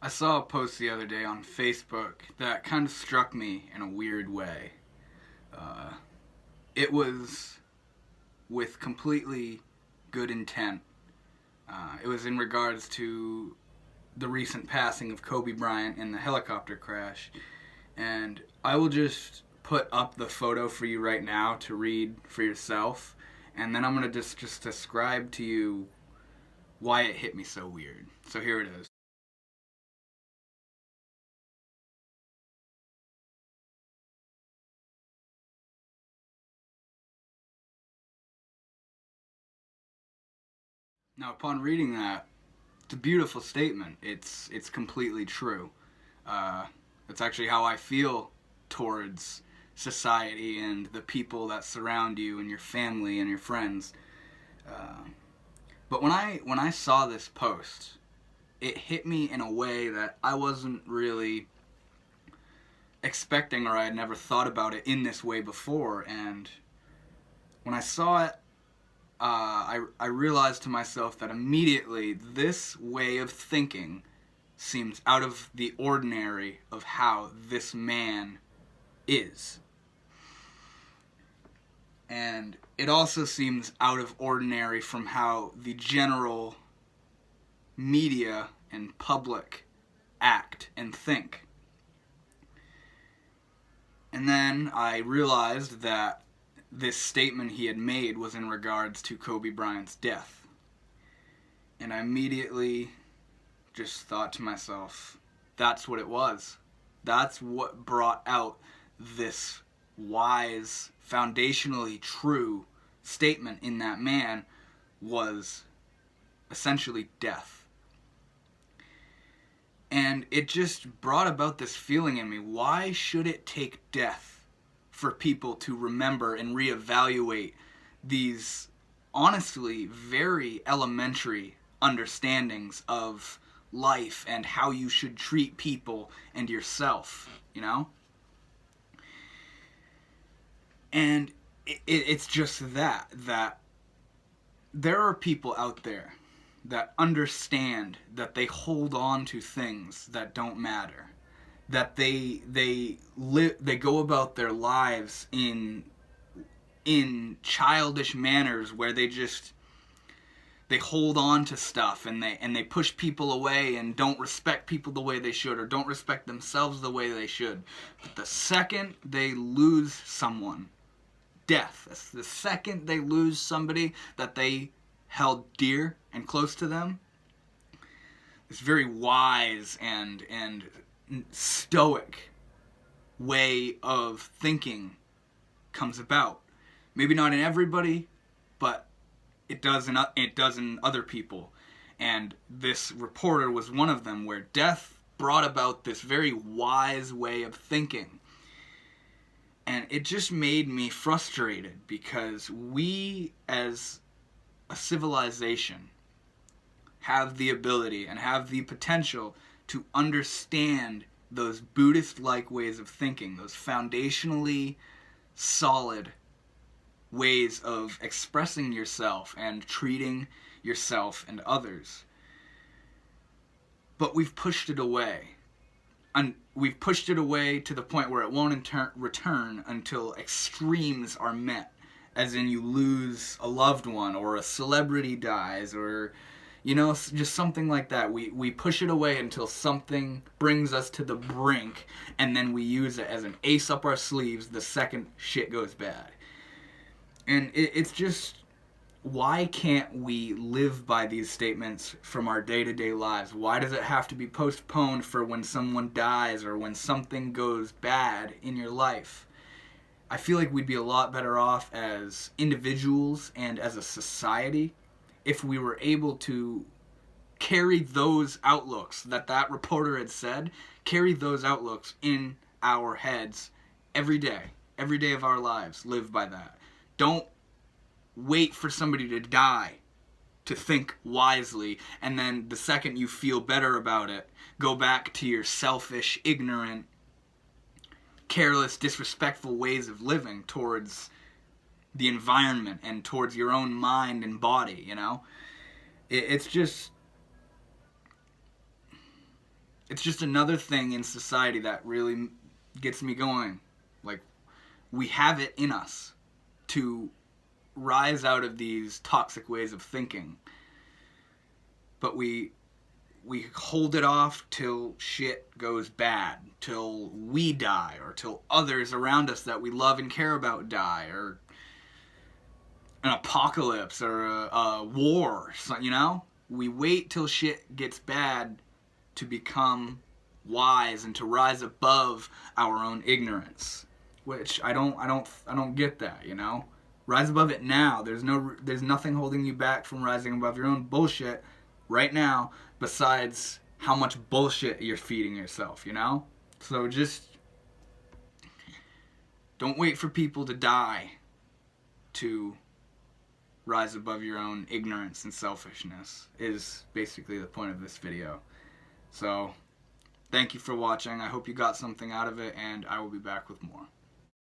I saw a post the other day on Facebook that kind of struck me in a weird way. Uh, it was with completely good intent. It was in regards to the recent passing of Kobe Bryant in the helicopter crash. And I will just put up the photo for you right now to read for yourself. And then I'm going to just describe to you why it hit me so weird. So here it is. Now, upon reading that, it's a beautiful statement. It's completely true. Uh, it's actually how I feel towards society and the people that surround you and your family and your friends. Uh, but when I saw this post, it hit me in a way that I wasn't really expecting, or I had never thought about it in this way before. And when I saw it, I realized to myself that immediately this way of thinking seems out of the ordinary of how this man is. And it also seems out of ordinary from how the general media and public act and think. And then I realized that this statement he had made was in regards to Kobe Bryant's death. And I immediately just thought to myself, that's what it was. That's what brought out this wise, foundationally true statement in that man, was essentially death. And it just brought about this feeling in me. Why should it take death for people to remember and reevaluate these honestly very elementary understandings of life and how you should treat people and yourself, you know? And it's just that there are people out there that understand that they hold on to things that don't matter, that they go about their lives in childish manners where they hold on to stuff, and they push people away and don't respect people the way they should, or don't respect themselves the way they should. But the second they lose someone, death, the second they lose somebody that they held dear and close to them, this very wise and stoic way of thinking comes about. Maybe not in everybody, but it does in other people. And this reporter was one of them, where death brought about this very wise way of thinking. And it just made me frustrated, because we as a civilization have the ability and have the potential to understand those Buddhist-like ways of thinking, those foundationally solid ways of expressing yourself and treating yourself and others. But we've pushed it away. And we've pushed it away to the point where it won't return until extremes are met. As in, you lose a loved one, or a celebrity dies, or, you know, just something like that. We push it away until something brings us to the brink, and then we use it as an ace up our sleeves the second shit goes bad. And it's just, why can't we live by these statements from our day-to-day lives? Why does it have to be postponed for when someone dies or when something goes bad in your life? I feel like we'd be a lot better off as individuals and as a society if we were able to carry those outlooks that reporter had said, carry those outlooks in our heads every day of our lives. Live by that. Don't wait for somebody to die to think wisely, and then the second you feel better about it, go back to your selfish, ignorant, careless, disrespectful ways of living towards the environment and towards your own mind and it's it's just another thing in society that really gets me going. Like, we have it in us to rise out of these toxic ways of thinking, but we hold it off till shit goes bad, till we die, or till others around us that we love and care about die, or an apocalypse, or a war, you know? We wait till shit gets bad to become wise and to rise above our own ignorance, which I don't get that, you know? Rise above it now. There's nothing holding you back from rising above your own bullshit right now, besides how much bullshit you're feeding yourself, you know? So just don't wait for people to die to rise above your own ignorance and selfishness, is basically the point of this video. So thank you for watching. I hope you got something out of it, and I will be back with more.